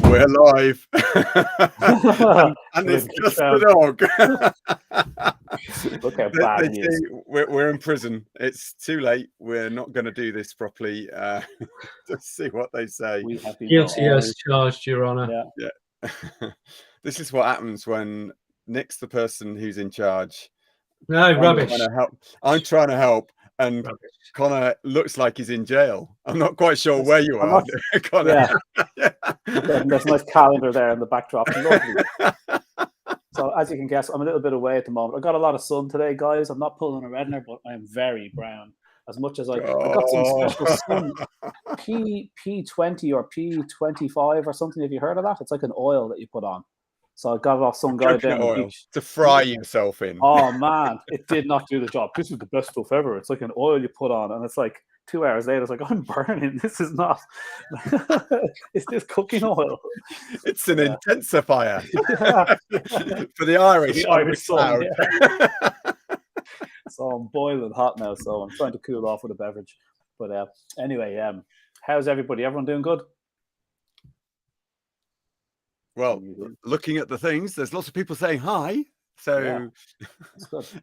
We're live. and it's just the dog. Look how bad he is. We're in prison. It's too late. We're not going to do this properly. Let's see what they say. We have been guilty as charged, Your Honour. Yeah. This is what happens when Nick's the person who's in charge. No, rubbish. I'm trying to help. And rubbish. Connor looks like he's in jail. I'm not quite sure where you are, Connor. Yeah. There's a nice calendar there in the backdrop. Lovely. So as you can guess, I'm a little bit away at the moment. I got a lot of sun today, guys. I'm not pulling a reddener, but I am very brown. As much as I got some special sun, P20 or P25 or something. Have you heard of that? It's like an oil that you put on. So I got it off some guy down the beach to fry yourself in. Oh man, it did not do the job. This is the best stuff ever. It's like an oil you put on, and it's like 2 hours later, it's like, I'm burning. This is not. Is this cooking oil? It's an intensifier for the Irish. The Irish sun. Yeah. So I'm boiling hot now. So I'm trying to cool off with a beverage. But anyway, how's everybody? Everyone doing good? Well, looking at the things, there's lots of people saying hi. So yeah,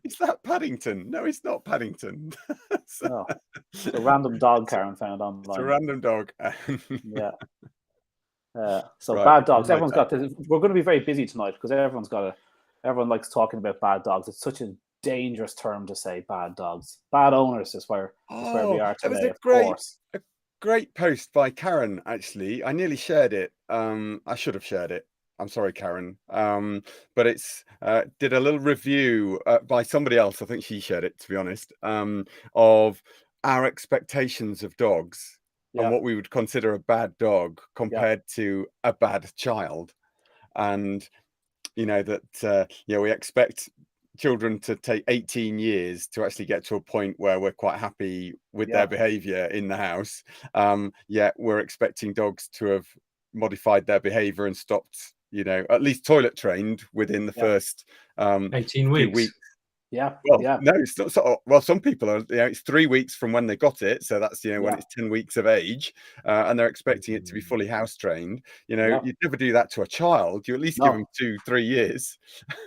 is that Paddington? No, it's not Paddington. No, it's a random dog Karen found online. It's a random dog. Yeah. So right. Bad dogs. Everyone's got this. We're going to be very busy tonight because everyone likes talking about bad dogs. It's such a dangerous term to say, bad dogs. Bad owners is where we are today, of course. Great post by Karen, actually. I nearly shared it. I should have shared it. I'm sorry, Karen. But it's did a little review by somebody else. I think she shared it, to be honest, of our expectations of dogs and what we would consider a bad dog compared to a bad child. And, you know, that, we expect children to take 18 years to actually get to a point where we're quite happy with their behavior in the house. Yet we're expecting dogs to have modified their behavior and stopped, at least toilet trained within the first 18 weeks. Yeah. No, it's not. So, well, some people are. It's 3 weeks from when they got it, so that's when it's 10 weeks of age, and they're expecting it to be fully house trained. You'd never do that to a child. You at least give them 2-3 years.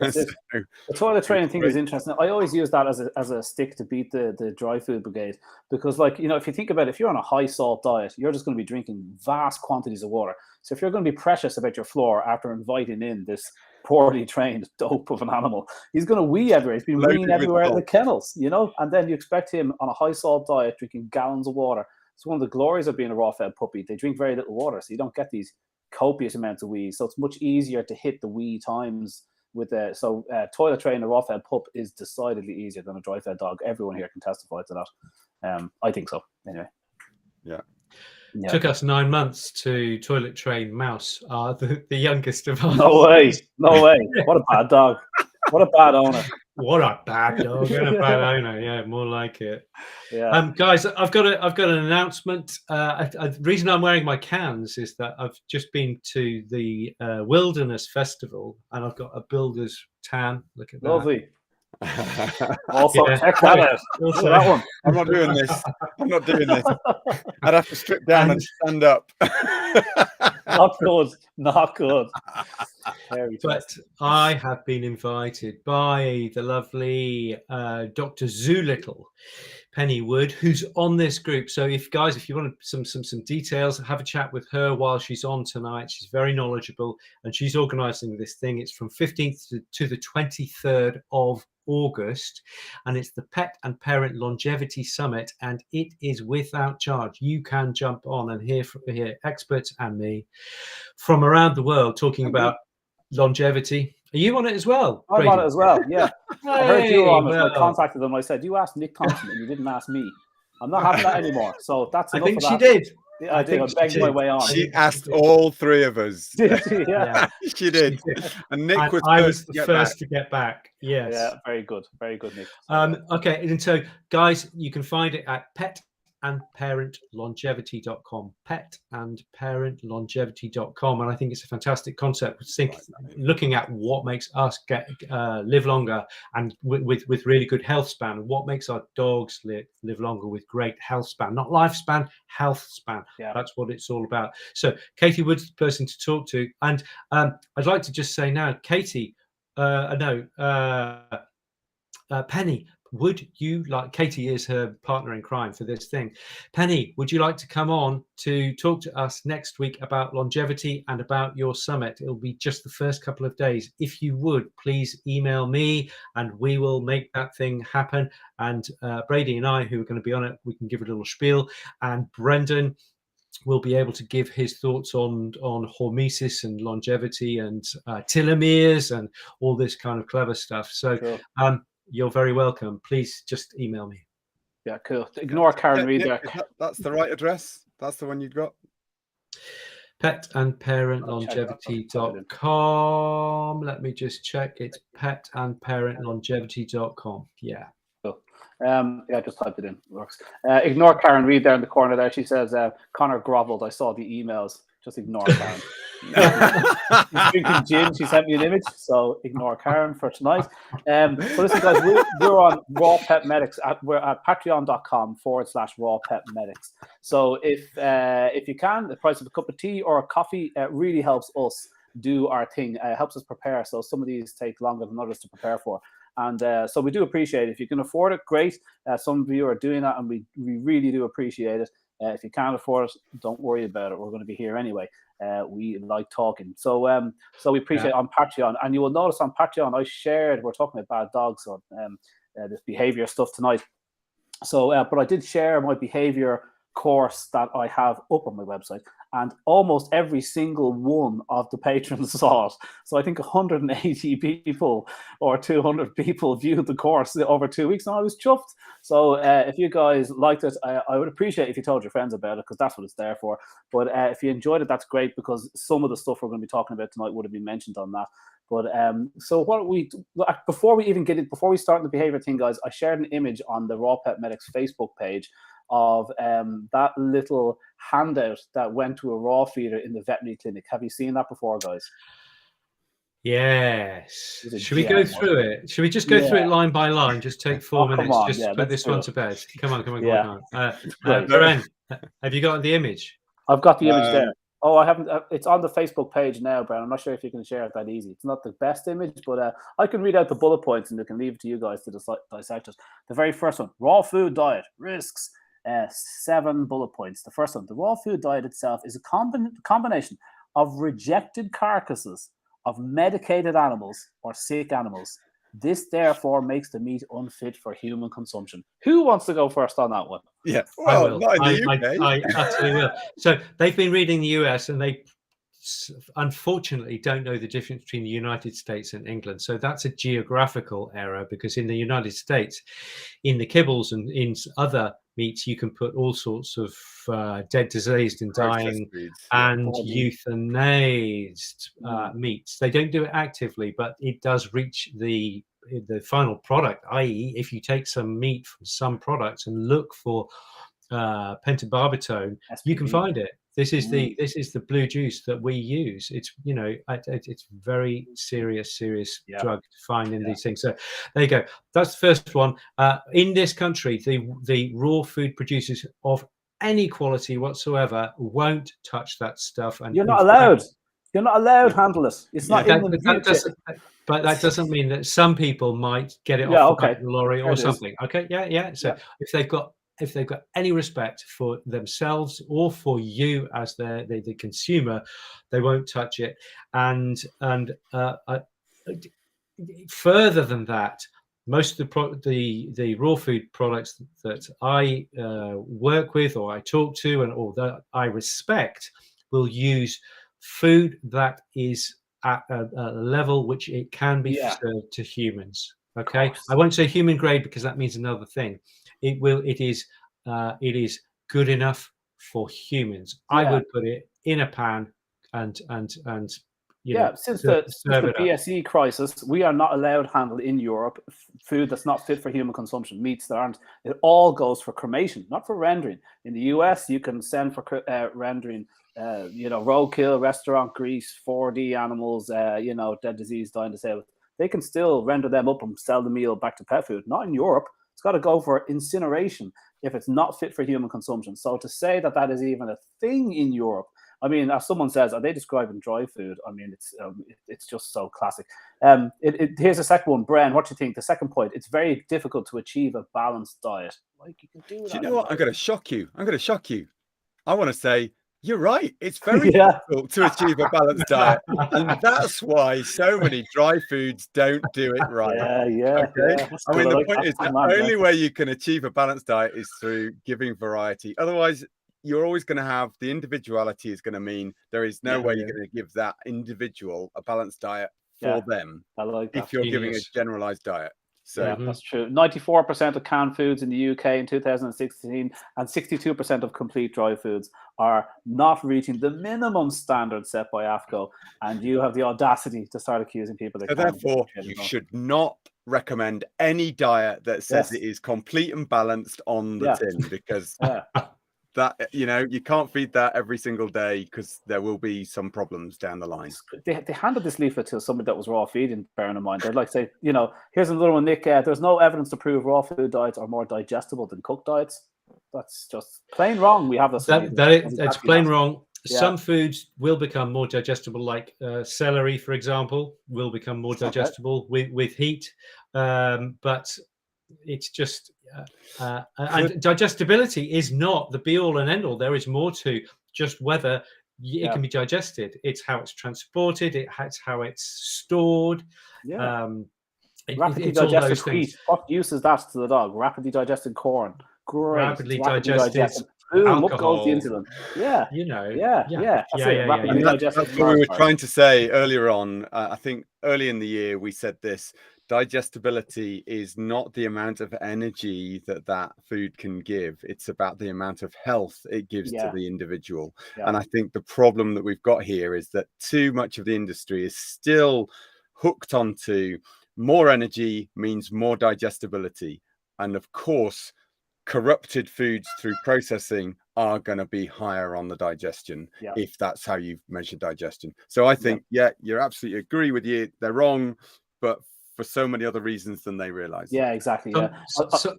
So, the toilet training thing is interesting. I always use that as a stick to beat the dry food brigade because, if you think about it, if you're on a high salt diet, you're just going to be drinking vast quantities of water. So if you're going to be precious about your floor after inviting in this poorly trained dope of an animal, he's going to wee everywhere. He's been weeing everywhere at the kennels, and then you expect him on a high salt diet drinking gallons of water. It's one of the glories of being a raw fed puppy. They drink very little water, so you don't get these copious amounts of wee. So it's much easier to hit the wee times with toilet training a raw fed pup is decidedly easier than a dry fed dog. Everyone here can testify to that. I think so. Anyway. Yeah. Took us 9 months to toilet train Mouse, the youngest of us. No way. What a bad dog. What a bad owner. What a bad dog and a bad owner. Yeah, more like it. Yeah. Guys, I've got an announcement. The reason I'm wearing my cans is that I've just been to the Wilderness Festival and I've got a builder's tan. Look at that. Lovely. Also, check that out. Also, that one. I'm not doing this. I'd have to strip down and stand up. Not good. But I have been invited by the lovely Dr. Zoolittle, Penny Wood, who's on this group. So if you want some details, have a chat with her while she's on tonight. She's very knowledgeable and she's organising this thing. It's from 15th to the 23rd of August, and it's the Pet and Parent Longevity Summit, and it is without charge. You can jump on and hear experts and me from around the world talking about longevity. Are you on it as well? I'm Brady? on it as well, yeah. I heard you were on it. I contacted them. I said, you asked Nick Thompson and you didn't ask me. I'm not having that anymore. So that's enough. I think she did. Yeah, I did. I begged my way on. She asked all three of us. Did she? Yeah. She did. And Nick was the first to get back. Yes. Yeah, very good. Very good, Nick. Okay, and so guys, you can find it at petandparentlongevity.com, petandparentlongevity.com. And I think it's a fantastic concept. Looking at what makes us live longer and with really good health span, and what makes our dogs live longer with great health span, not lifespan, health span. Yeah. That's what it's all about. So Katie Wood's the person to talk to. And I'd like to just say now, Katie, Penny, would you like, Katie is her partner in crime for this thing. Penny, would you like to come on to talk to us next week about longevity and about your summit? It'll be just the first couple of days. If you would, please email me and we will make that thing happen. And Brady and I, who are going to be on it, we can give a little spiel. And Brendan will be able to give his thoughts on hormesis and longevity and telomeres and all this kind of clever stuff. So Cool. You're very welcome. Please just email me. Yeah, cool. Ignore Karen Reid there. That's the right address. That's the one you got. Petandparentlongevity.com. Let me just check. It's petandparentlongevity.com. Yeah. Cool. Yeah, just typed it in. It works. Ignore Karen Reid there in the corner there. She says, Conor grovelled. I saw the emails. Just ignore Karen. She's drinking gin. She sent me an image, so ignore Karen for tonight. So listen, guys, we're on RawPetMedics. We're at patreon.com/RawPetMedics. So if you can, the price of a cup of tea or a coffee really helps us do our thing. Helps us prepare. So some of these take longer than others to prepare for. And so we do appreciate it. If you can afford it, great. Some of you are doing that, and we really do appreciate it. If you can't afford it, don't worry about it. We're going to be here anyway. We like talking. So we appreciate it on Patreon. And you will notice on Patreon, we're talking about bad dogs or this behavior stuff tonight. So, but I did share my behavior course that I have up on my website, and almost every single one of the patrons saw it. So I think 180 people or 200 people viewed the course over 2 weeks, and I was chuffed. So if you guys liked it, I would appreciate if you told your friends about it, because that's what it's there for. But if you enjoyed it, that's great, because some of the stuff we're going to be talking about tonight would have been mentioned on that. But so before we start the behavior thing, guys, I shared an image on the RawPetMedics Facebook page of that little handout that went to a raw feeder in the veterinary clinic. Have you seen that before, guys? Yes. Should we go through it? Should we just go through it line by line? Just take 4 minutes. Just put this one to bed. Come on. Loren, have you got the image? I've got the image there. Oh, I haven't. It's on the Facebook page now, Brian. I'm not sure if you can share it that easy. It's not the best image, but I can read out the bullet points and we can leave it to you guys to dissect it. The very first one: raw food diet risks. 7 bullet points. The first one: the raw food diet itself is a combination of rejected carcasses of medicated animals or sick animals. This therefore makes the meat unfit for human consumption. Who wants to go first on that one? Yeah, well, I absolutely will. So they've been reading the US, and they unfortunately don't know the difference between the United States and England. So that's a geographical error, because in the United States, in the kibbles and in other meats, you can put all sorts of dead, diseased, and dying and euthanized meats. They don't do it actively, but it does reach the final product, i.e. if you take some meat from some products and look for pentobarbital, you can find it. This is the blue juice that we use. It's it's very serious drug to find in these things. So there you go. That's the first one. In this country, the raw food producers of any quality whatsoever won't touch that stuff. And you're not allowed. You're not allowed to handle it. It's not in the but that doesn't mean that some people might get it off the lorry or something. Okay, So if they've got any respect for themselves or for you as the consumer, they won't touch it. And further than that, most of the raw food products that I work with or I talk to or that I respect will use food that is at a level which it can be served to humans. Okay, I won't say human grade because that means another thing. It is good enough for humans. I would put it in a pan and since the BSE crisis, we are not allowed to handle in Europe food that's not fit for human consumption, meats that aren't. It all goes for cremation, not for rendering. In the US, you can send for rendering, roadkill, restaurant grease, 4D animals, dead, diseased, dying, disabled. They can still render them up and sell the meal back to pet food. Not in Europe. It's got to go for incineration if it's not fit for human consumption. So to say that that is even a thing in Europe, I mean, as someone says, are they describing dry food? I mean, it's just so classic. Here's the second one, Bren. What do you think? The second point: it's very difficult to achieve a balanced diet. Like you can do. Do you know what? I'm going to shock you. I want to say you're right. It's very difficult to achieve a balanced diet, and that's why so many dry foods don't do it right. Okay? I mean, the point is the only way you can achieve a balanced diet is through giving variety. Otherwise, you're always going to have the individuality is going to mean there is no way you're going to give that individual a balanced diet for them if you're giving a generalized diet. So that's true. 94% of canned foods in the UK in 2016 and 62% of complete dry foods are not reaching the minimum standard set by AFCO. And you have the audacity to start accusing people that therefore you should not recommend any diet that says it is complete and balanced on the tin, because that you can't feed that every single day, because there will be some problems down the line. They handed this leaflet to somebody that was raw feeding, bearing in mind. They'd like to say, here's another one, Nick. There's no evidence to prove raw food diets are more digestible than cooked diets. That's just plain wrong. We have this. That's plain wrong. Some foods will become more digestible, like celery, for example, will become more digestible with heat. But it's just and digestibility is not the be all and end all. There is more to just whether it can be digested. It's how it's transported. It's how it's stored. Rapidly digested wheat. What use is that to the dog? Rapidly digested corn. Great. Rapidly digested alcohol. What goes into them? That's what we were trying to say earlier on. I think early in the year we said this. Digestibility is not the amount of energy that food can give. It's about the amount of health it gives to the individual. And I think the problem that we've got here is that too much of the industry is still hooked onto more energy means more digestibility. And of course, corrupted foods through processing are going to be higher on the digestion if that's how you measure digestion. So I think, you're absolutely agree with you. They're wrong, but for so many other reasons than they realize. Yeah, exactly.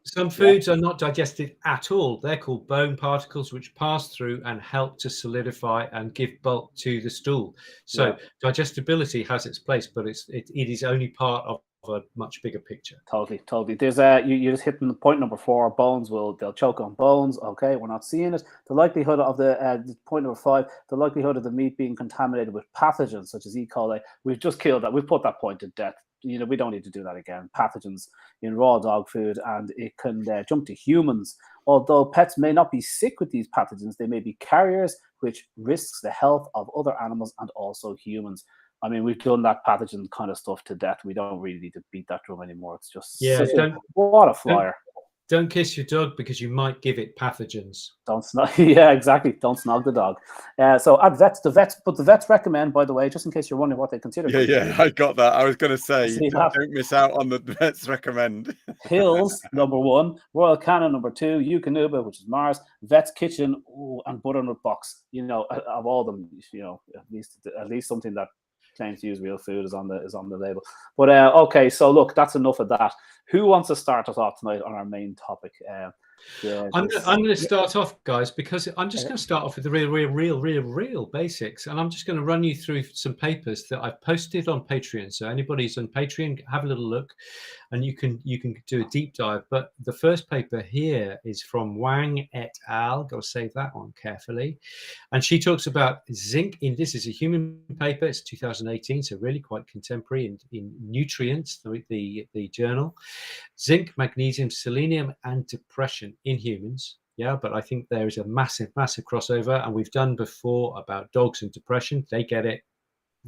Some foods are not digested at all. They're called bone particles, which pass through and help to solidify and give bulk to the stool. So digestibility has its place, but it is only part of a much bigger picture. Totally. There's you just hit the point number 4. Bones they'll choke on bones. Okay, we're not seeing it. The likelihood of the point number 5, the likelihood of the meat being contaminated with pathogens such as E. coli. We've just killed that. We've put that point to death. We don't need to do that again. Pathogens in raw dog food, and it can jump to humans. Although pets may not be sick with these pathogens, they may be carriers, which risks the health of other animals and also humans. I mean, we've done that pathogen kind of stuff to death. We don't really need to beat that drum anymore. It's just what a flyer. Don't kiss your dog because you might give it pathogens. Don't snog. Yeah, exactly. Don't snog the dog. So at the vets recommend, by the way, just in case you're wondering what they consider. Yeah, I got that. I was going to say, don't miss out on the vets recommend. Hills, number 1. Royal Canin, number 2. Eukanuba, which is Mars. Vet's Kitchen, and Butternut Box. Of all them, at least something that claims to use real food is on the label. But okay, so look, that's enough of that. Who wants to start us off tonight on our main topic? I'm going to start off, guys, because I'm just going to start off with the real basics, and I'm just going to run you through some papers that I've posted on Patreon. So anybody who's on Patreon, have a little look, and you can do a deep dive. But the first paper here is from Wang et al. Got to save that one carefully, and she talks about zinc. This is a human paper. It's 2018, so really quite contemporary in Nutrients, the journal. Zinc, magnesium, selenium, and depression in humans. But I think there is a massive crossover, and we've done before about dogs and depression. They get it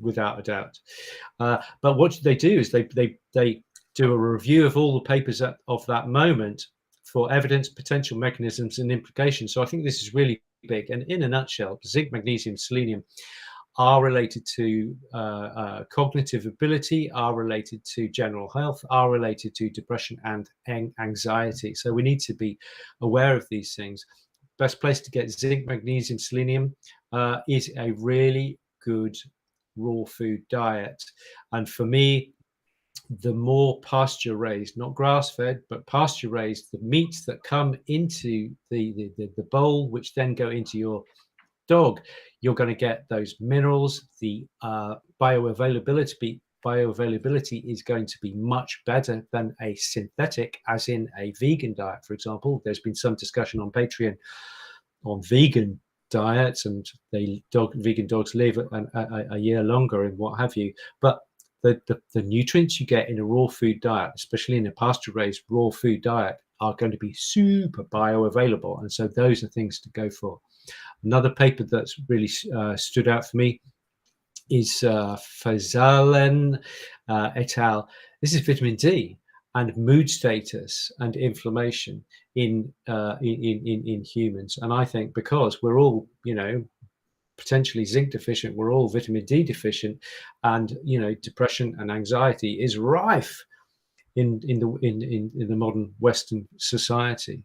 without a doubt. But what they do is they do a review of all the papers of that moment for evidence, potential mechanisms, and implications. So I think this is really big. And in a nutshell, zinc, magnesium, selenium are related to cognitive ability, are related to general health, are related to depression and anxiety. So we need to be aware of these things. Best place to get zinc, magnesium, selenium is a really good raw food diet. And for me, the more pasture raised, not grass fed, but pasture raised, the meats that come into the bowl, which then go into your dog, you're going to get those minerals. The bioavailability is going to be much better than a synthetic, as in a vegan diet, for example. There's been some discussion on Patreon on vegan diets, and vegan dogs live a year longer and what have you. But the nutrients you get in a raw food diet, especially in a pasture-raised raw food diet, are going to be super bioavailable. And so those are things to go for. Another paper that's really stood out for me is Fazalen et al. This is vitamin D and mood status and inflammation in humans. And I think because we're all, potentially zinc deficient, we're all vitamin D deficient, and depression and anxiety is rife in the modern Western society.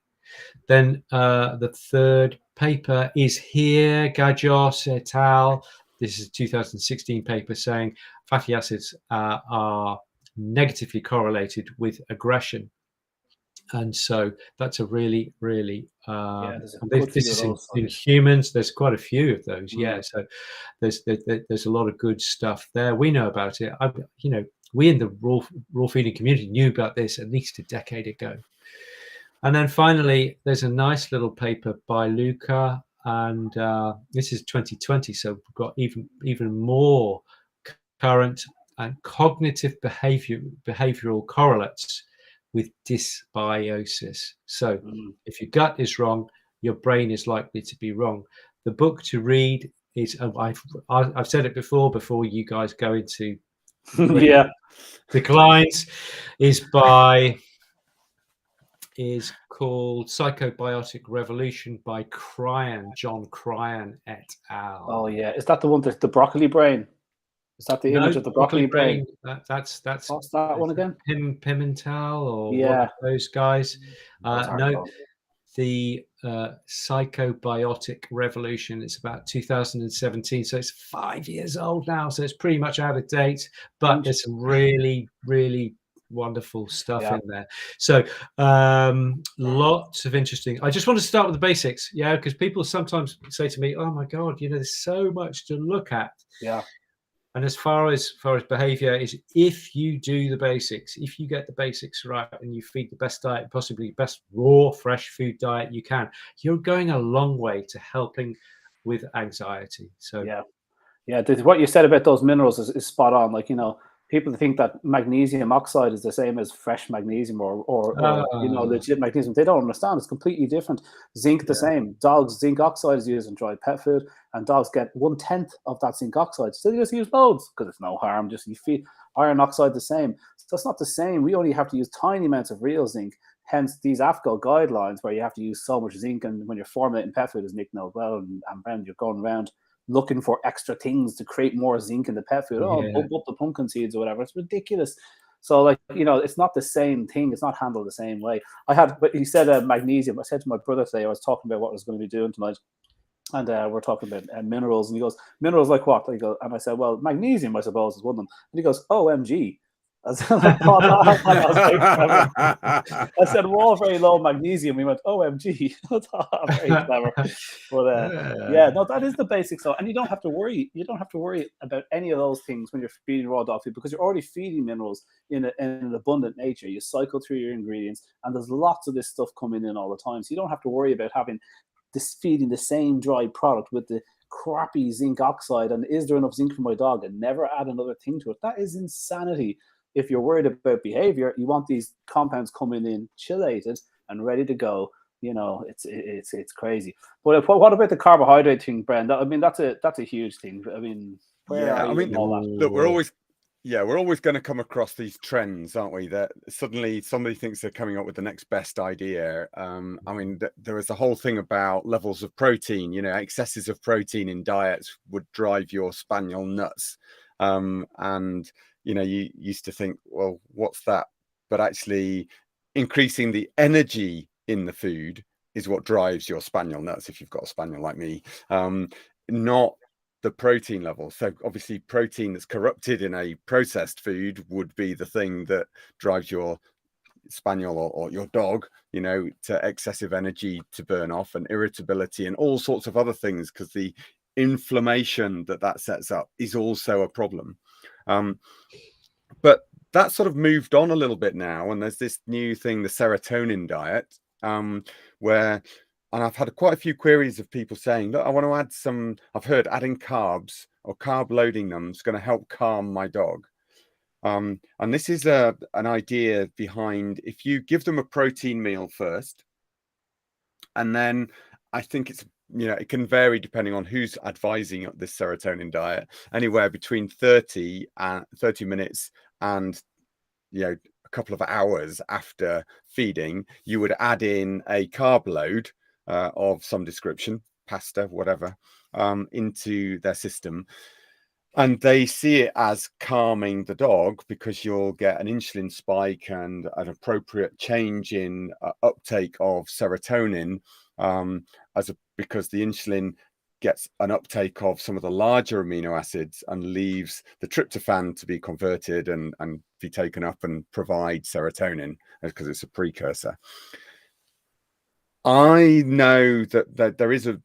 Then the third paper is here, Gajos et al. This is a 2016 paper saying fatty acids are negatively correlated with aggression. And so that's a really, really this is in humans. There's quite a few of those. Yeah. So there's a lot of good stuff there. We know about it. We in the raw feeding community knew about this at least a decade ago. And then finally, there's a nice little paper by Luca, and this is 2020. So we've got even more current and cognitive behavioral correlates with dysbiosis. So if your gut is wrong, your brain is likely to be wrong. The book to read is, I've said it before you guys go into declines, is called Psychobiotic Revolution by John Cryan et al. Oh yeah, is that the one, the broccoli brain? Is that the image of the broccoli brain? That's what's that one again? Pimentel or one of those guys. No, the Psychobiotic Revolution. It's about 2017, so it's 5 years old now. So it's pretty much out of date, but there's some really, really wonderful stuff in there. So lots of interesting. I just want to start with the basics, because people sometimes say to me, oh my god, there's so much to look at. And as far as behavior is, if you do the basics, if you get the basics right and you feed the best diet, possibly best raw fresh food diet you can, you're going a long way to helping with anxiety. So what you said about those minerals is spot on. Like, people think that magnesium oxide is the same as fresh magnesium or legit magnesium. They don't understand. It's completely different. Zinc, the same. Dogs, zinc oxide is used in dry pet food, and dogs get 1/10 of that zinc oxide. So they just use loads because it's no harm. Just you feed iron oxide the same. So it's not the same. We only have to use tiny amounts of real zinc. Hence these AFCO guidelines where you have to use so much zinc, and when you're formulating pet food, as Nick knows well, and you're going around looking for extra things to create more zinc in the pet food. Bump up the pumpkin seeds or whatever. It's ridiculous. So it's not the same thing. It's not handled the same way. But he said magnesium. I said to my brother today, I was talking about what I was going to be doing tonight. And we're talking about minerals. And he goes, minerals like what? And I said, well, magnesium, I suppose, is one of them. And he goes, OMG. I said, well, very low magnesium. We went, OMG. Very clever. But that is the basics. So, and you don't have to worry. You don't have to worry about any of those things when you're feeding raw dog food, because you're already feeding minerals in an abundant nature. You cycle through your ingredients, and there's lots of this stuff coming in all the time. So you don't have to worry about feeding the same dry product with the crappy zinc oxide. And is there enough zinc for my dog? And never add another thing to it. That is insanity. If you're worried about behavior, you want these compounds coming in chelated and ready to go. It's crazy. But what about the carbohydrate thing, Bren? I mean, that's a huge thing. I mean, look, we're always Yeah, we're always going to come across these trends, aren't we? That suddenly somebody thinks they're coming up with the next best idea. I mean, there was a whole thing about levels of protein. You know, excesses of protein in diets would drive your spaniel nuts. And you know, you used to think, well, what's that? But actually, increasing the energy in the food is what drives your spaniel nuts. If you've got a spaniel like me, not the protein level. So obviously protein that's corrupted in a processed food would be the thing that drives your spaniel or your dog, you know, to excessive energy to burn off and irritability and all sorts of other things, because the inflammation that sets up is also a problem. But that sort of moved on a little bit now, and there's this new thing, the serotonin diet, where, and I've had quite a few queries of people saying, look, I want to add some, I've heard adding carbs or carb loading them is going to help calm my dog. And this is an idea behind, if you give them a protein meal first, and then I think it's, you know, it can vary depending on who's advising this serotonin diet, anywhere between 30 minutes and, you know, a couple of hours after feeding, you would add in a carb load of some description, pasta, whatever, into their system. And they see it as calming the dog, because you'll get an insulin spike and an appropriate change in uptake of serotonin, because the insulin gets an uptake of some of the larger amino acids and leaves the tryptophan to be converted and be taken up and provide serotonin, because it's a precursor. I know that there is a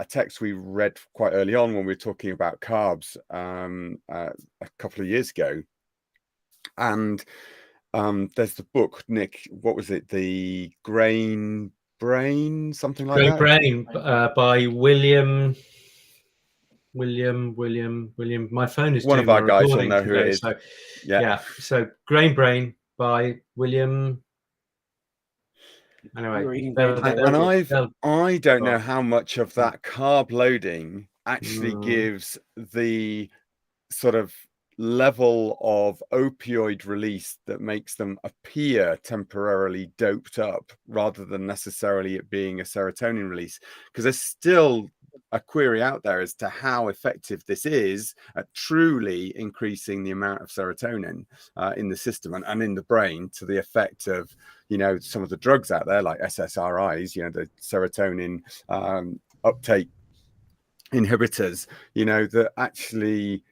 text we read quite early on when we were talking about carbs a couple of years ago, and there's the book, Nick, what was it, the Grain Brain, something like that? Grain Brain by William. My phone is one doing of our my guys will recording know who today, it is. so Yeah. So Grain Brain by William. Anyway, I don't know how much of that carb loading actually gives the sort of level of opioid release that makes them appear temporarily doped up, rather than necessarily it being a serotonin release, because there's still a query out there as to how effective this is at truly increasing the amount of serotonin in the system and in the brain, to the effect of, you know, some of the drugs out there like SSRIs, you know, the serotonin uptake inhibitors, you know, that actually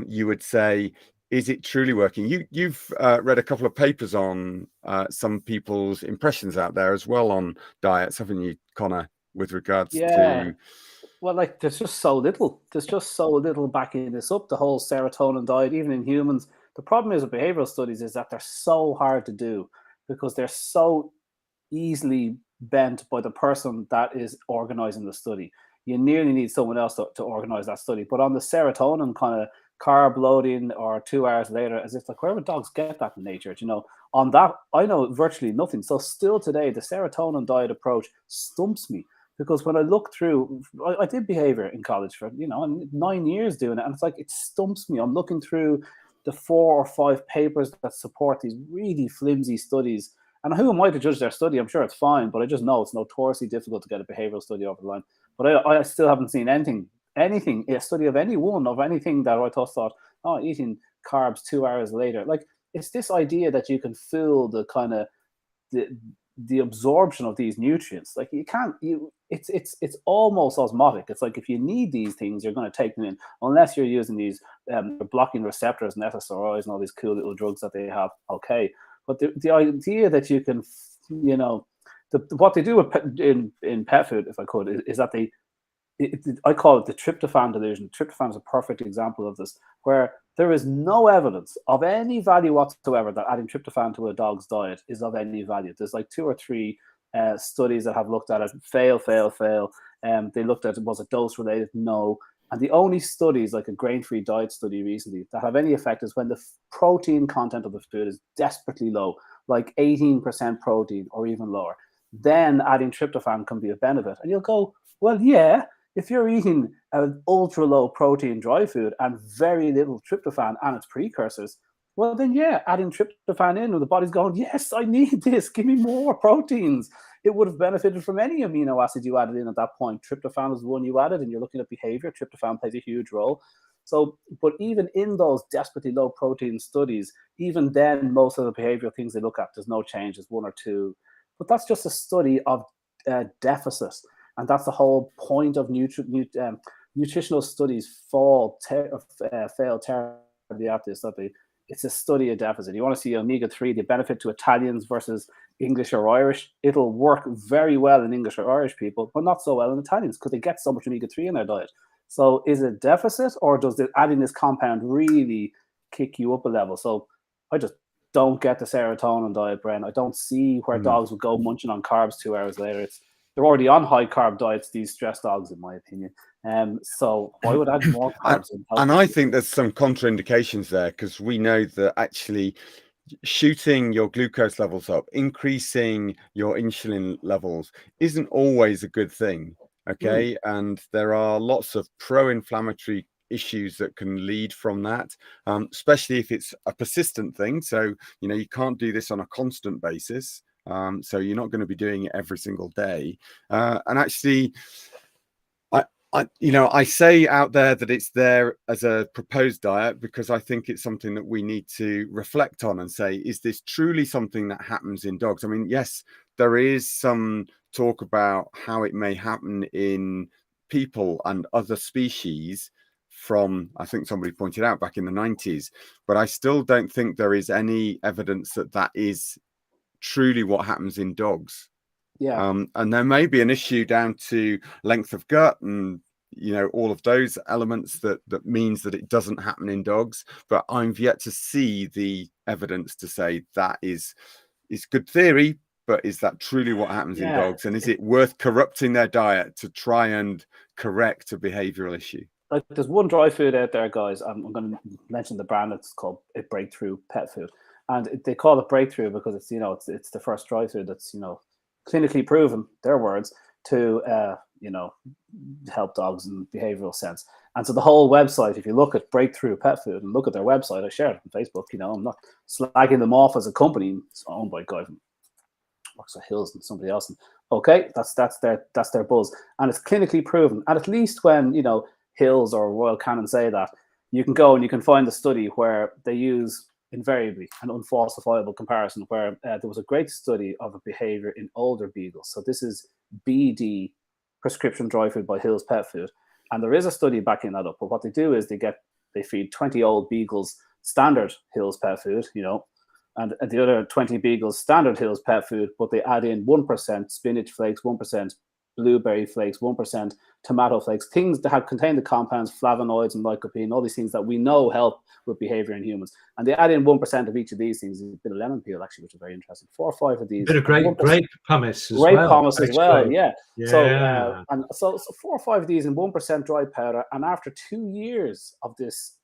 you would say, is it truly working? You've read a couple of papers on some people's impressions out there as well on diets, haven't you, Conor, with regards to... Well, like, there's just so little backing this up, the whole serotonin diet, even in humans. The problem is with behavioral studies is that they're so hard to do, because they're so easily bent by the person that is organizing the study. You nearly need someone else to organize that study. But on the serotonin kind of carb loading or 2 hours later, as if, like, where would dogs get that in nature? You know, on that, I know virtually nothing. So still today, the serotonin diet approach stumps me, because when I look through, I did behavior in college for, you know, 9 years doing it, and it's like, it stumps me. I'm looking through the 4 or 5 papers that support these really flimsy studies. And who am I to judge their study? I'm sure it's fine, but I just know it's notoriously difficult to get a behavioral study over the line. But I still haven't seen anything, a study of anyone of anything that I thought, oh, eating carbs 2 hours later. Like, it's this idea that you can fill the kind of the absorption of these nutrients. Like, you can't, it's almost osmotic. It's like, if you need these things, you're going to take them in, unless you're using these blocking receptors and SSRIs and all these cool little drugs that they have. Okay. But the idea that you can, you know, what they do with in pet food, if I could, is that I call it the tryptophan delusion. Tryptophan is a perfect example of this, where there is no evidence of any value whatsoever that adding tryptophan to a dog's diet is of any value. There's like 2 or 3 studies that have looked at it, fail. They looked at, was it dose related? No. And the only studies, like a grain-free diet study recently, that have any effect is when the protein content of the food is desperately low, like 18% protein or even lower. Then adding tryptophan can be a benefit. And you'll go, well, yeah, If you're eating an ultra low protein dry food and very little tryptophan and its precursors, well then yeah, adding tryptophan in, and the body's going, yes, I need this, give me more proteins. It would have benefited from any amino acid you added in at that point. Tryptophan was the one you added, and you're looking at behavior. Tryptophan plays a huge role. So, but even in those desperately low protein studies, even then, most of the behavioral things they look at, there's no change, there's one or two. But that's just a study of deficit. And that's the whole point of nutritional studies fail terribly at this, that it's a study of deficit. You want to see omega-3, the benefit to Italians versus English or Irish. It'll work very well in English or Irish people, but not so well in Italians because they get so much omega-3 in their diet. So is it deficit, or does adding this compound really kick you up a level? So I just don't get the serotonin diet, Bren. I don't see where dogs would go munching on carbs 2 hours later. They're already on high carb diets, these stress dogs, in my opinion. So why would I add more carbs? And I think there's some contraindications there, because we know that actually shooting your glucose levels up, increasing your insulin levels isn't always a good thing. Okay. And there are lots of pro-inflammatory issues that can lead from that, especially if it's a persistent thing. So, you can't do this on a constant basis. So you're not going to be doing it every single day. And actually, I say out there that it's there as a proposed diet because I think it's something that we need to reflect on and say, is this truly something that happens in dogs? I mean, yes, there is some talk about how it may happen in people and other species from, I think somebody pointed out, back in the 90s, but I still don't think there is any evidence that that is truly what happens in dogs. Yeah. And there may be an issue down to length of gut and all of those elements that means that it doesn't happen in dogs, but I've yet to see the evidence to say that is good theory, but is that truly what happens in dogs, and is it worth corrupting their diet to try and correct a behavioral issue? Like, there's one dry food out there, guys. I'm going to mention the brand. It's called a Breakthrough Pet Food, and they call it Breakthrough because it's it's the first dry food that's clinically proven, their words, to help dogs in behavioral sense. And so the whole website, if you look at Breakthrough Pet Food and look at their website, I shared it on Facebook. I'm not slagging them off as a company. It's owned by a guy from works at Hills and somebody else. And okay, that's their buzz, and it's clinically proven. And at least when Hills or Royal Canin say that, you can go and you can find the study where they use invariably an unfalsifiable comparison, where there was a great study of a behavior in older beagles. So this is BD, prescription dry food by Hills Pet Food, and there is a study backing that up. But what they do is they feed 20 old beagles standard Hills Pet Food, and the other 20 beagles standard Hills Pet Food, but they add in 1% spinach flakes, 1% blueberry flakes, 1% tomato flakes, things that have contained the compounds flavonoids and lycopene, all these things that we know help with behavior in humans. And they add in 1% of each of these things. There's a bit of lemon peel, actually, which is very interesting. 4 or 5 of these. A bit of grape pumice as well. Grape pumice as well, yeah. Yeah. So 4 or 5 of these in 1% dry powder. And after 2 years of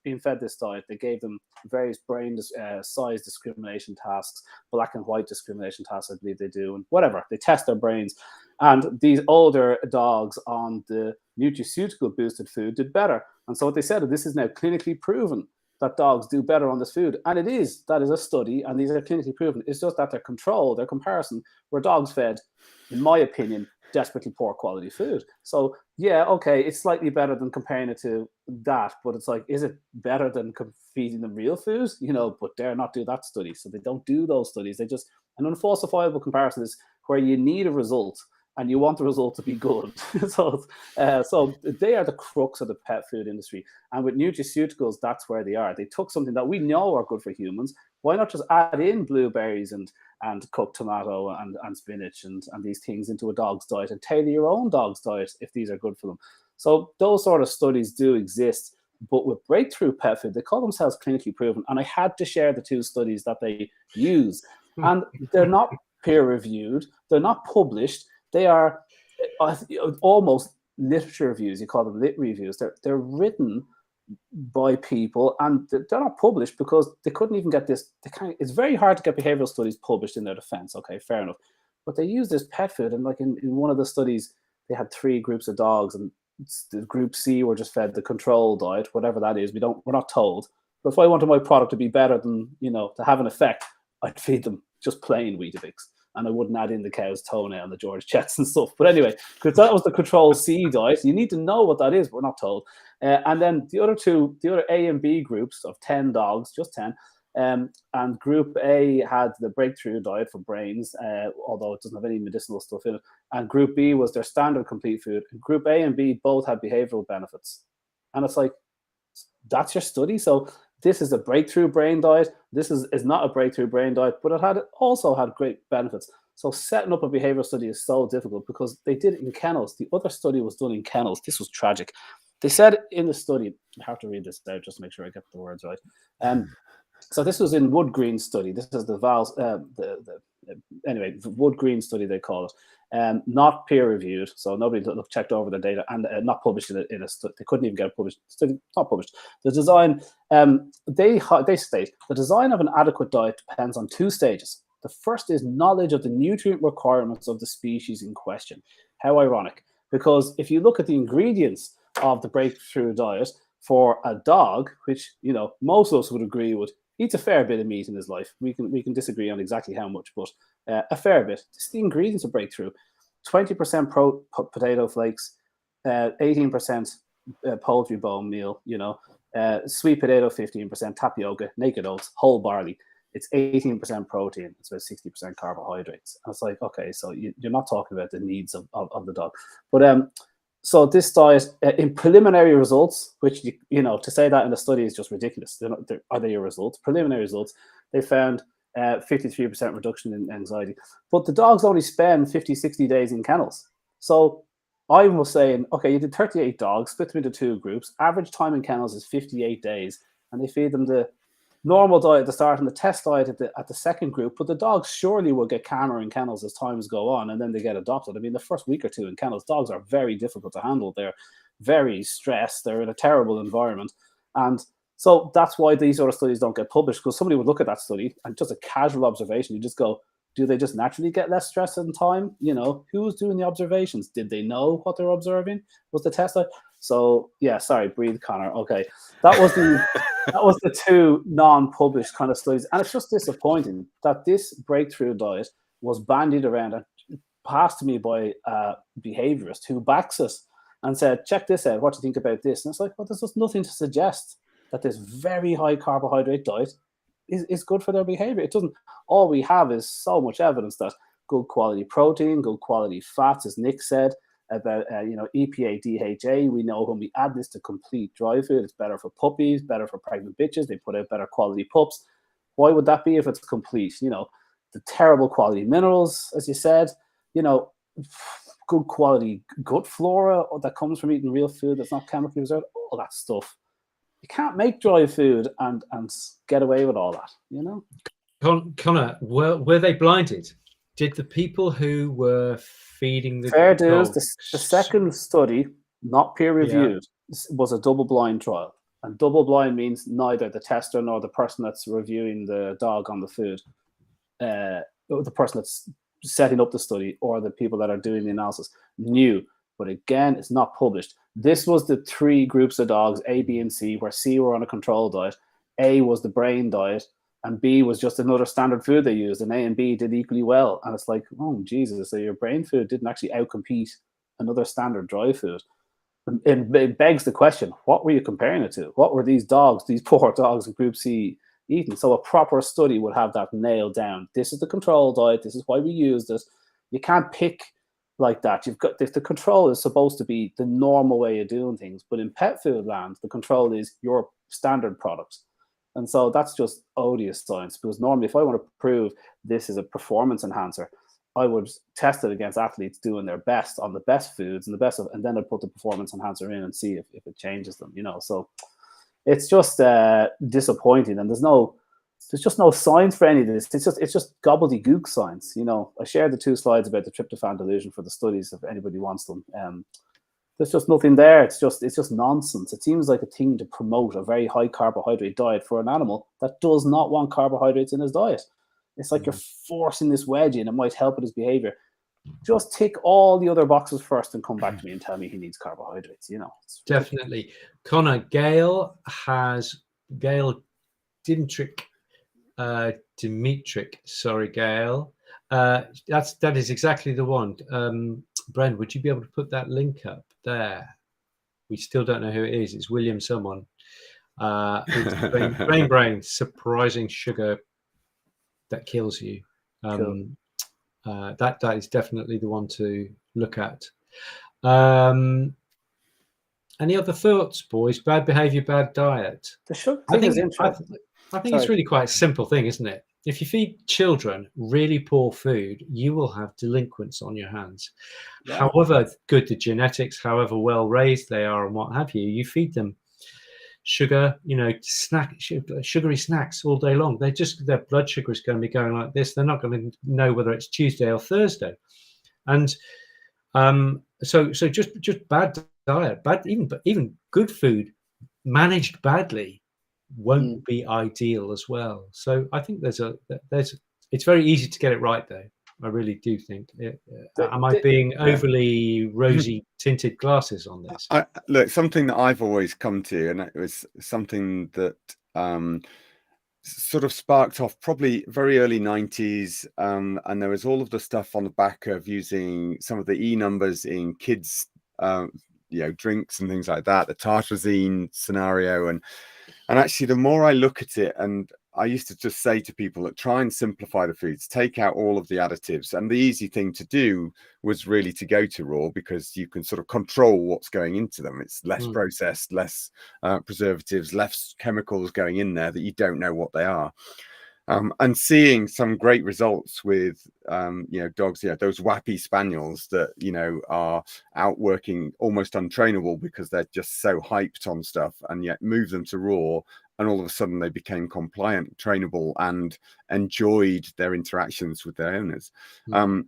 being fed this diet, they gave them various brain size discrimination tasks, black and white discrimination tasks, I believe they do, and whatever. They test their brains. And these older dogs on the nutraceutical boosted food did better. And so what they said, this is now clinically proven that dogs do better on this food. And that is a study, and these are clinically proven. It's just that their comparison, were dogs fed, in my opinion, desperately poor quality food. So yeah, okay, it's slightly better than comparing it to that, but it's like, is it better than feeding them real food? But dare not do that study. So they don't do those studies. They just, an unfalsifiable comparison is where you need a result and you want the result to be good. So they are the crux of the pet food industry. And with nutraceuticals, that's where they are. They took something that we know are good for humans. Why not just add in blueberries and cooked tomato and spinach and these things into a dog's diet and tailor your own dog's diet if these are good for them? So those sort of studies do exist. But with Breakthrough Pet Food, they call themselves clinically proven. And I had to share the 2 studies that they use. And they're not peer-reviewed. They're not published. They are almost literature reviews. You call them lit reviews. They're written by people, and they're not published because they couldn't even get this. It's very hard to get behavioral studies published in their defense. Okay, fair enough. But they use this pet food, and like in one of the studies, they had 3 groups of dogs, and the group C were just fed the control diet, whatever that is. We're not told. But if I wanted my product to be better than, to have an effect, I'd feed them just plain Weetabix, and I wouldn't add in the cow's toenail and the George Jets and stuff. But anyway, because that was the control C diet, you need to know what that is. We're not told. And then the other A and B groups of 10 dogs, just 10. And group A had the breakthrough diet for brains, although it doesn't have any medicinal stuff in it. And group B was their standard complete food. And group A and B both had behavioral benefits. And it's like, that's your study. So this is a breakthrough brain diet. This is not a breakthrough brain diet, but it also had great benefits. So setting up a behavioral study is so difficult because they did it in kennels. The other study was done in kennels. This was tragic. They said in the study, I have to read this out just to make sure I get the words right. So this was in Wood Green study. This is the Wood Green study, they call it. Not peer reviewed, so nobody checked over the data, and not published in a study. They couldn't even get it published. Study not published. The design, they state the design of an adequate diet depends on 2 stages. The first is knowledge of the nutrient requirements of the species in question. How ironic, because if you look at the ingredients of the breakthrough diet for a dog, which most of us would agree with, eats a fair bit of meat in his life. We can disagree on exactly how much, but a fair bit. It's the ingredients of breakthrough: 20% potato flakes, 18% poultry bone meal. Sweet potato 15%, tapioca, naked oats, whole barley. It's 18% protein. It's about 60% carbohydrates. And it's like, okay, so you're not talking about the needs of the dog, but so this diet, in preliminary results, which to say that in a study is just ridiculous. Are they your results? Preliminary results, they found 53% reduction in anxiety. But the dogs only spend 50, 60 days in kennels. So I was saying, okay, you did 38 dogs, split them into 2 groups. Average time in kennels is 58 days, and they feed them the normal diet at the start and the test diet at the second group. But the dogs surely will get calmer in kennels as times go on, and then they get adopted. I mean, the first week or 2 in kennels, dogs are very difficult to handle. They're very stressed. They're in a terrible environment. And so that's why these sort of studies don't get published, because somebody would look at that study and just a casual observation, you just go, do they just naturally get less stress in time? Who's doing the observations? Did they know what they're observing? Was the test diet? So yeah, sorry, breathe, Conor. Okay, that was the 2 non-published kind of studies, and it's just disappointing that this breakthrough diet was bandied around and passed to me by a behaviorist who backs us and said, "Check this out. What do you think about this?" And it's like, well, there's just nothing to suggest that this very high carbohydrate diet is good for their behavior. It doesn't. All we have is so much evidence that good quality protein, good quality fats, as Nick said, about EPA, DHA. We know when we add this to complete dry food, it's better for puppies, better for pregnant bitches. They put out better quality pups. Why would that be if it's complete? The terrible quality minerals, as you said, good quality gut flora that comes from eating real food that's not chemically preserved, all that stuff. You can't make dry food and get away with all that, Conor, were they blinded? Did the people who were feeding the fair dogs... dues? The second study, not peer reviewed, was a double-blind trial. And double-blind means neither the tester nor the person that's reviewing the dog on the food, the person that's setting up the study or the people that are doing the analysis knew. But again, it's not published. This was the 3 groups of dogs, A, B, and C, where C were on a control diet. A was the brain diet, and B was just another standard food they used, and A and B did equally well. And it's like, oh, Jesus, so your brain food didn't actually outcompete another standard dry food. And it begs the question, what were you comparing it to? What were these dogs, these poor dogs in Group C, eating? So a proper study would have that nailed down. This is the control diet. This is why we used it. You can't pick like that. You've got, if the control is supposed to be the normal way of doing things, but in pet food land, the control is your standard products. And so that's just odious science, because normally if I want to prove this is a performance enhancer, I would test it against athletes doing their best on the best foods and the best of, and then I'd put the performance enhancer in and see if it changes them, So it's just disappointing, and there's just no science for any of this. It's just gobbledygook science. I shared the 2 slides about the tryptophan delusion for the studies if anybody wants them. There's just nothing there. It's just nonsense. It seems like a thing to promote a very high carbohydrate diet for an animal that does not want carbohydrates in his diet. It's like you're forcing this wedge in. It might help with his behavior. just tick all the other boxes first and come back to me and tell me he needs carbohydrates. You know, definitely. Conor, Gail Dimitrik. Sorry, Gail. That is exactly the one. Bren, would you be able to put that link up there? We still don't know who it is. It's William someone. It's brain, surprising sugar that kills you. Cool. That is definitely the one to look at. Any other thoughts, boys? Bad behavior, bad diet. The sugar thing is interesting. I think it's really quite a simple thing, isn't it? If you feed children really poor food, you will have delinquents on your hands. Yeah. However good the genetics, however well raised they are, and what have you, you feed them sugar, sugary snacks all day long. Their blood sugar is going to be going like this. They're not going to know whether it's Tuesday or Thursday, and so just bad diet, even good food managed badly won't be ideal as well. So I think it's very easy to get it right though. I really do think. Am I being overly rosy tinted glasses on this? Look, something that I've always come to, and it was something that sort of sparked off probably very early 90s, and there was all of the stuff on the back of using some of the E numbers in kids, drinks and things like that, the tartrazine scenario, and actually the more I look at it, and I used to just say to people that try and simplify the foods, take out all of the additives. And the easy thing to do was really to go to raw, because you can sort of control what's going into them. It's less processed, less preservatives, less chemicals going in there that you don't know what they are. And seeing some great results with, dogs, those wappy spaniels that, are outworking almost untrainable because they're just so hyped on stuff, and yet move them to raw. And all of a sudden they became compliant, trainable, and enjoyed their interactions with their owners. And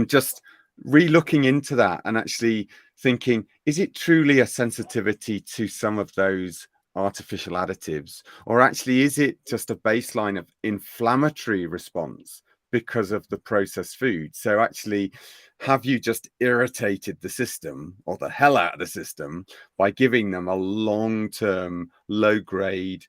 just re-looking into that and actually thinking, is it truly a sensitivity to some of those artificial additives, or actually is it just a baseline of inflammatory response because of the processed food? So actually, have you just irritated the system, or the hell out of the system, by giving them a long-term low-grade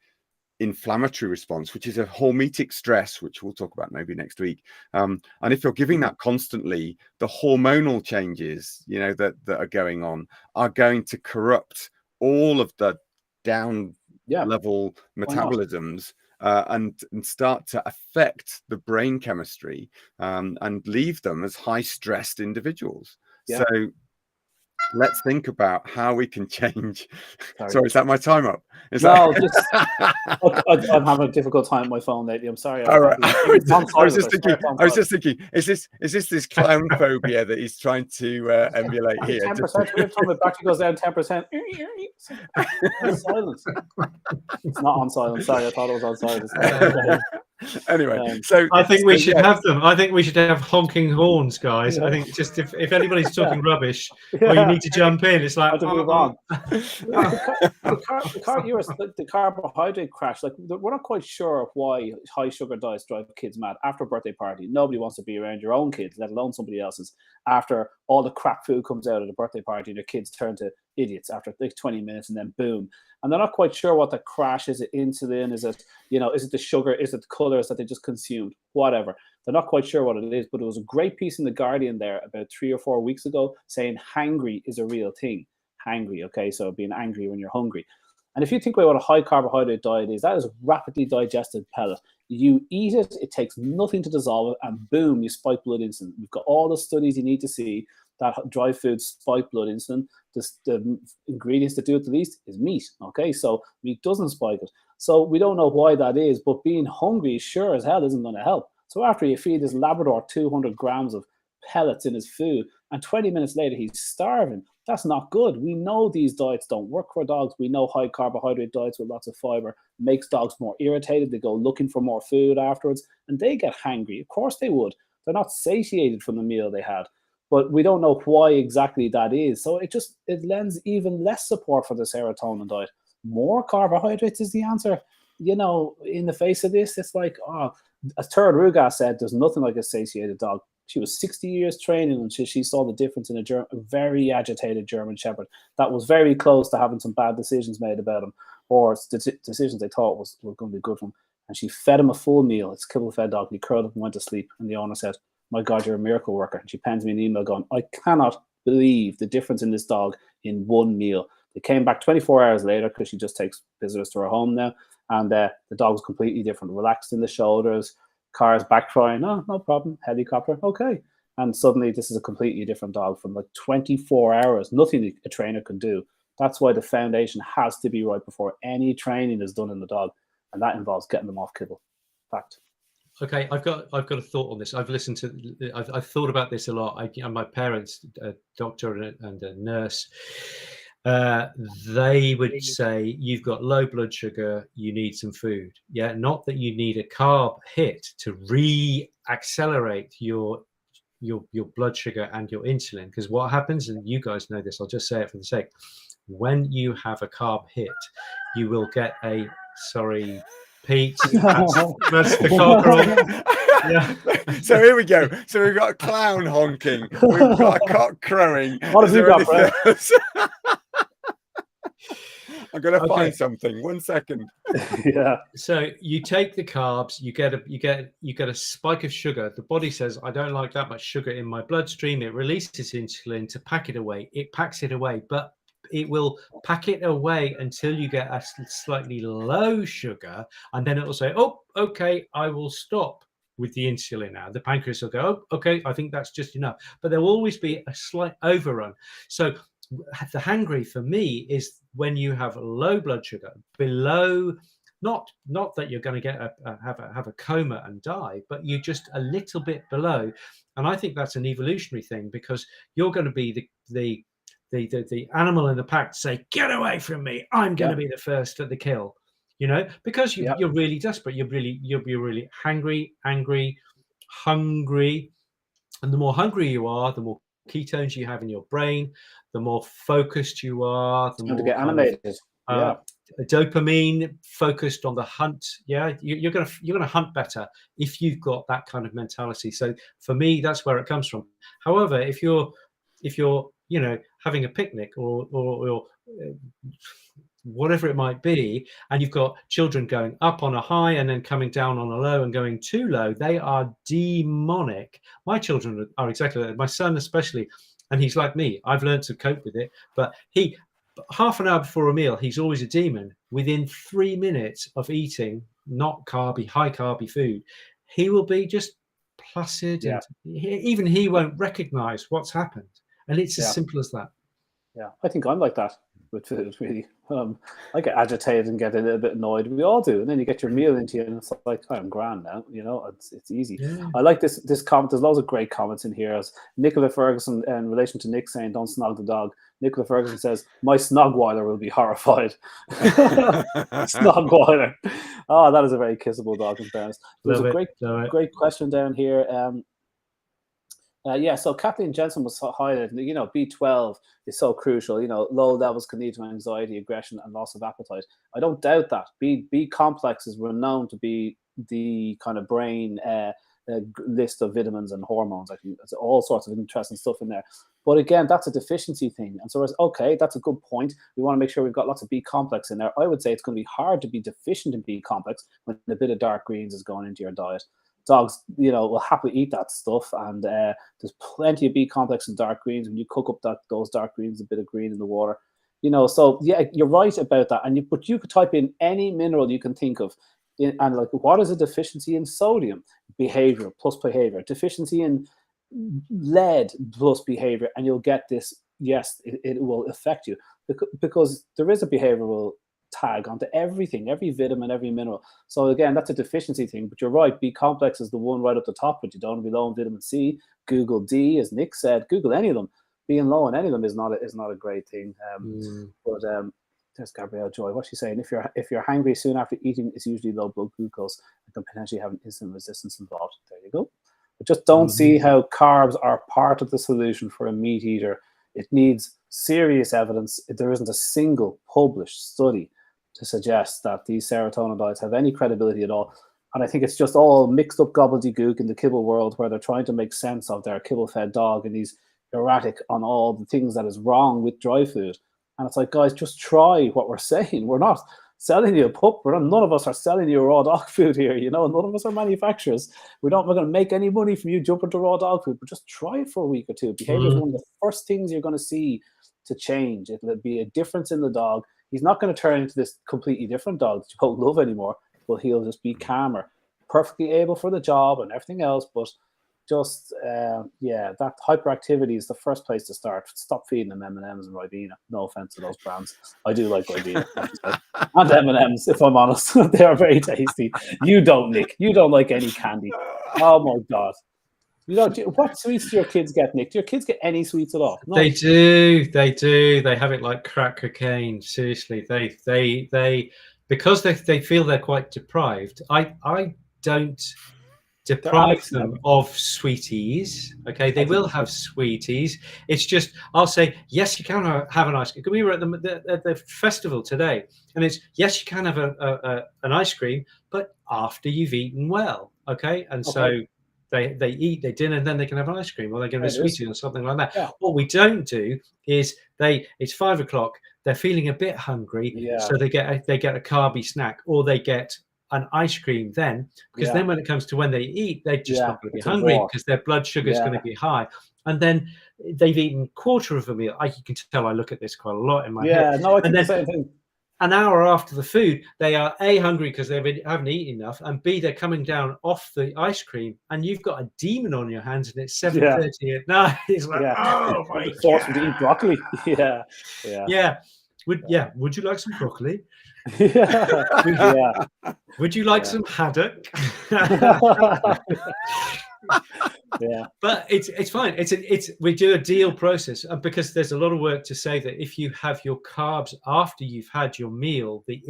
inflammatory response, which is a hormetic stress, which we'll talk about maybe next week. And if you're giving that constantly, the hormonal changes that are going on are going to corrupt all of the down level metabolisms, and start to affect the brain chemistry, and leave them as high stressed individuals. So let's think about how we can change. Sorry, is that my time up? I'm having a difficult time with my phone lately. I'm sorry. All right. I was just thinking, is this clown phobia that he's trying to emulate here? 10%. Every time it battery goes down 10%. Silence. It's not on silence. Sorry, I thought it was on silence. Anyway, so I think we should have them. I think we should have honking horns, guys. I think just if anybody's talking rubbish, or you need to jump in, it's like move on. The carbohydrate crash. Like, we're not quite sure why high sugar diets drive kids mad. After a birthday party, nobody wants to be around your own kids, let alone somebody else's. After all the crap food comes out at a birthday party, and your kids turn to idiots after like 20 minutes, and then boom. And they're not quite sure what the crash is. It insulin? Is it, is it the sugar? Is it the colors that they just consumed? Whatever. They're not quite sure what it is, but it was a great piece in The Guardian there about 3 or 4 weeks ago saying hangry is a real thing. Hangry, okay? So being angry when you're hungry. And if you think about what a high carbohydrate diet is, that is a rapidly digested pellet. You eat it, it takes nothing to dissolve it, and boom, you spike blood insulin. You've got all the studies you need to see that dry foods spike blood insulin. The ingredients that do it the least is meat, okay? So meat doesn't spike it. So we don't know why that is, but being hungry sure as hell isn't going to help. So after you feed this Labrador 200 grams of pellets in his food, and 20 minutes later he's starving, that's not good. We know these diets don't work for dogs. We know high carbohydrate diets with lots of fiber makes dogs more irritated. They go looking for more food afterwards, and they get hangry. Of course they would. They're not satiated from the meal they had. But we don't know why exactly that is. So it lends even less support for the serotonin diet. More carbohydrates is the answer. In the face of this, it's like, as Turd Rugas said, there's nothing like a satiated dog. She was 60 years training until she saw the difference in a very agitated German Shepherd that was very close to having some bad decisions made about him, or decisions they thought were going to be good for him. And she fed him a full meal. It's a kibble-fed dog. And he curled up and went to sleep. And the owner said, "My God, you're a miracle worker." And she pens me an email going, "I cannot believe the difference in this dog in one meal." They came back 24 hours later because she just takes visitors to her home now. And the dog was completely different, relaxed in the shoulders, cars backfiring. "Oh, no problem. Helicopter. Okay." And suddenly this is a completely different dog from like 24 hours. Nothing a trainer could do. That's why the foundation has to be right before any training is done in the dog. And that involves getting them off kibble. Fact. Okay, I've got a thought on this. I've thought about this a lot. My parents, a doctor and a nurse, they would say, "You've got low blood sugar, you need some food." Yeah, not that you need a carb hit to re-accelerate your blood sugar and your insulin, because what happens, and you guys know this, I'll just say it for the sake, when you have a carb hit, you will get a, sorry, Pete, that's the cockerel. Yeah. So here we go. So we've got a clown honking. We've got a cock crowing. What have you got, Brett? I'm gonna find something. 1 second. Yeah. So you take the carbs, you get a spike of sugar. The body says, "I don't like that much sugar in my bloodstream." It releases insulin to pack it away. It packs it away, but it will pack it away until you get a slightly low sugar, and then it will say, "Oh, okay, I will stop with the insulin now." The pancreas will go, "Oh, okay, I think that's just enough." But there will always be a slight overrun. So the hangry for me is when you have low blood sugar below, not that you're going to get have a coma and die, but you're just a little bit below. And I think that's an evolutionary thing, because you're going to be the animal in the pack to say, "Get away from me, I'm going to be the first at the kill," because you're really desperate. You're really hangry, angry, hungry. And the more hungry you are, the more ketones you have in your brain, the more focused you are, the more to get animated. Dopamine focused on the hunt. Yeah, you're gonna hunt better if you've got that kind of mentality. So for me, that's where it comes from. However, if you're having a picnic or whatever it might be, and you've got children going up on a high and then coming down on a low and going too low, they are demonic. My children are exactly like that. My son especially, and he's like me. I've learned to cope with it, but half an hour before a meal, he's always a demon. Within 3 minutes of eating not high carby food, he will be just placid, and even he won't recognize what's happened. And it's as simple as that. Yeah, I think I'm like that with food, really. I get agitated and get a little bit annoyed. We all do. And then you get your meal into you and it's like, "I'm grand now." It's easy. Yeah. I like this comment. There's loads of great comments in here. As Nicola Ferguson, in relation to Nick saying, "Don't snog the dog," Nicola Ferguson says, "My Snogweiler will be horrified." Snogweiler. Oh, that is a very kissable dog, in fairness. There's a great question down here. So Kathleen Jensen was highlighting, B12 is so crucial. Low levels can lead to anxiety, aggression, and loss of appetite. I don't doubt that. B complex is renowned to be the kind of brain list of vitamins and hormones. I think there's all sorts of interesting stuff in there. But again, that's a deficiency thing. And so, that's a good point. We want to make sure we've got lots of B complex in there. I would say it's going to be hard to be deficient in B complex when a bit of dark greens is going into your diet. Dogs, will happily eat that stuff, and there's plenty of B complex in dark greens. When you cook up those dark greens, a bit of green in the water, So yeah, you're right about that. But you could type in any mineral you can think of, and like, what is a deficiency in sodium? Behavior plus behavior. Deficiency in lead plus behavior, and you'll get this. Yes, it will affect you because there is a behavioral tag onto everything, every vitamin, every mineral. So again, that's a deficiency thing, but you're right, B complex is the one right up the top, but you don't want to be low in vitamin C. Google D, as Nick said. Google any of them. Being low in any of them is not a great thing. But there's Gabrielle Joy. What's she saying? If you're hungry soon after eating, it's usually low blood glucose and can potentially have an insulin resistance involved. There you go. But just don't see how carbs are part of the solution for a meat eater. It needs serious evidence. There isn't a single published study to suggest that these serotonin diets have any credibility at all. And I think it's just all mixed up gobbledygook in the kibble world, where they're trying to make sense of their kibble-fed dog, and he's erratic on all the things that is wrong with dry food. And it's like, guys, just try what we're saying. We're not selling you a pup. None of us are selling you raw dog food here. You know, none of us are manufacturers. We're going to make any money from you jumping to raw dog food, but just try it for a week or two. Behavior is one of the first things you're going to see to change. It'll be a difference in the dog. He's not going to turn into this completely different dog that you don't love anymore, but he'll just be calmer, perfectly able for the job and everything else. But just, that hyperactivity is the first place to start. Stop feeding them M&Ms and Ribena. No offense to those brands. I do like Ribena. And M&Ms, if I'm honest. They are very tasty. You don't, Nick. You don't like any candy. Oh, my God. You know, what sweets do your kids get, Nick? Do your kids get any sweets at all? No. They do. They have it like crack cocaine. Seriously, they because they feel they're quite deprived. I don't deprive them of sweeties. Okay, they will have sweeties. It's just, I'll say, yes, you can have an ice cream. We were at the festival today, and it's, yes, you can have an ice cream, but after you've eaten well. Okay, and so they eat their dinner, and then they can have an ice cream, or they can have a sweetie or something like that. Yeah. What we don't do is it's 5 o'clock, they're feeling a bit hungry, so they get a carby snack, or they get an ice cream then, because then when it comes to when they eat, they're just not going to be hungry because their blood sugar is going to be high. And then they've eaten quarter of a meal. You can tell I look at this quite a lot in my head. No, I think the same thing. An hour after the food, they are A, hungry because they haven't eaten enough, and B, they're coming down off the ice cream, and you've got a demon on your hands, and it's 7:30 at night. It's like, oh my God. Force them to eat broccoli. Would you like some broccoli? Would you like some haddock? But it's fine. We do a deal process, because there's a lot of work to say that if you have your carbs after you've had your meal, the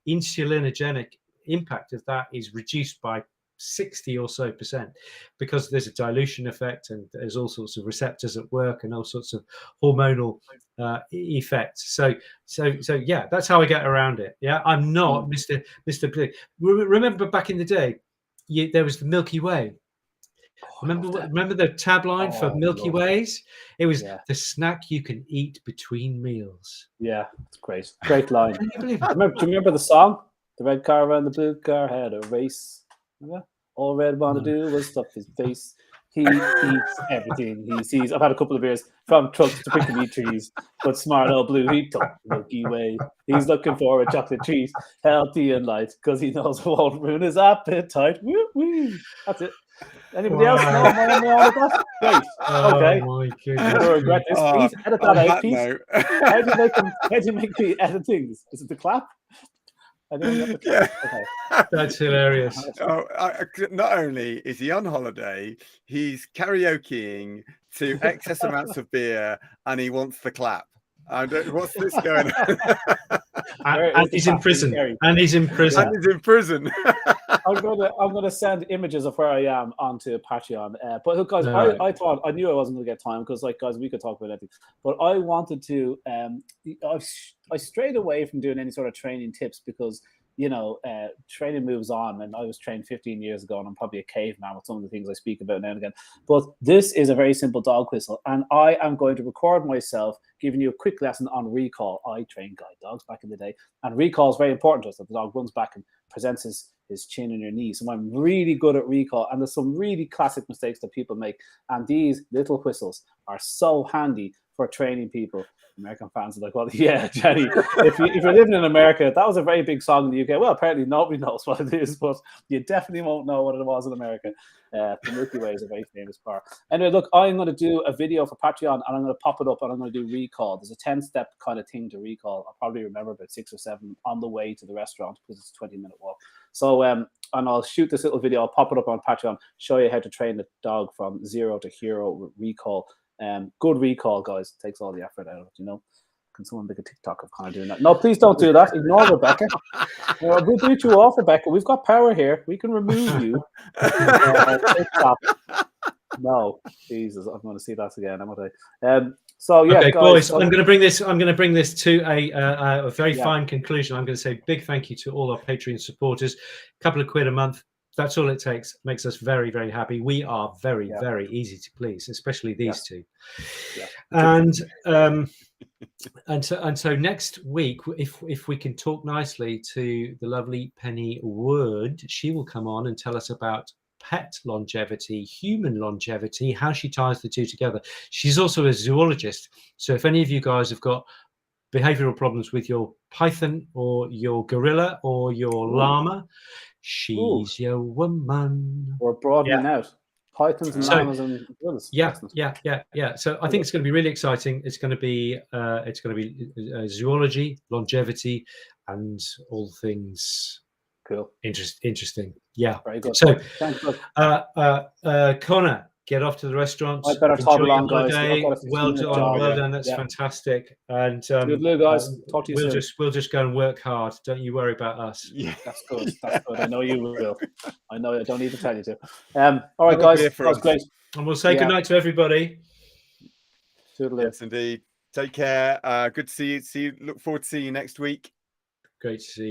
insulinogenic impact of that is reduced by 60 or so %, because there's a dilution effect, and there's all sorts of receptors at work and all sorts of hormonal effects. So that's how I get around it. I'm not Mr. Remember back in the day, there was the Milky Way. Remember the tagline for Milky Ways? It was the snack you can eat between meals. Yeah, it's great line. Do you remember the song? The red car and the blue car had a race. Remember? All Red wanted to do was stuff his face. He eats everything he sees. I've had a couple of beers, from trucks to prickly trees, but smart old blue, he took the Milky Way. He's looking for a chocolate treat, healthy and light, because he knows it won't ruin his appetite. Woo woo. That's it. Anybody else know what I'm on with that? Great. Okay. Oh my goodness. I don't regret this. Please edit that out, please. How do you make me edit things? Is it the clap? Okay. That's hilarious. Not only is he on holiday, he's karaokeing to excess amounts of beer, and he wants the clap. What's this going on? And he's in prison. And he's in prison. I'm gonna send images of where I am onto Patreon. But look, guys, I knew I wasn't gonna get time, because, like, guys, we could talk about anything. But I wanted to. I strayed away from doing any sort of training tips, because training moves on, and I was trained 15 years ago, and I'm probably a caveman with some of the things I speak about now and again. But this is a very simple dog whistle, and I am going to record myself giving you a quick lesson on recall. I trained guide dogs back in the day, and recall is very important to us, that the dog runs back and presents his chin on your knee. So I'm really good at recall, and there's some really classic mistakes that people make, and these little whistles are so handy for training people. American fans are like, well, yeah, Jenny, if you're living in America, that was a very big song in the UK. Well, apparently nobody knows what it is, but you definitely won't know what it was in America. The Milky Way is a very famous bar. Anyway, look, I'm going to do a video for Patreon, and I'm going to pop it up, and I'm going to do recall. There's a 10-step kind of thing to recall. I'll probably remember about 6 or 7 on the way to the restaurant, because it's a 20-minute walk. So, and I'll shoot this little video. I'll pop it up on Patreon, show you how to train the dog from 0 to hero with recall. Good recall, guys. It takes all the effort out of it, Can someone make a TikTok of kind of doing that? No, please don't do that. Ignore Rebecca. We'll boot you off, Rebecca. We've got power here. We can remove you. TikTok. No, Jesus, I'm going to see that again. So yeah, okay, guys, boys, I'm going to bring this to a very fine conclusion. I'm going to say big thank you to all our Patreon supporters. A couple of quid a month. That's all it takes. Makes us very, very happy. We are very, very easy to please, especially these two. Yeah. And so next week, if we can talk nicely to the lovely Penny Wood, she will come on and tell us about pet longevity, human longevity, how she ties the two together. She's also a zoologist. So if any of you guys have got behavioral problems with your python or your gorilla or your llama, she's your woman. We're broadening out. Pythons and llamas and gorillas. Yeah. So I think it's going to be really exciting. It's going to be zoology, longevity, and all things interesting. Yeah. Very good. So, thanks, Conor, get off to the restaurant. I better toddle on, guys. Well done. That's fantastic. And good, guys. Talk to you soon. We'll just go and work hard. Don't you worry about us. Yeah, that's good. I know you will. I know. I don't need to tell you to. All right, guys. That was great. And we'll say goodnight to everybody. Yes, indeed. Take care. Good to see you. Look forward to seeing you next week. Great to see you.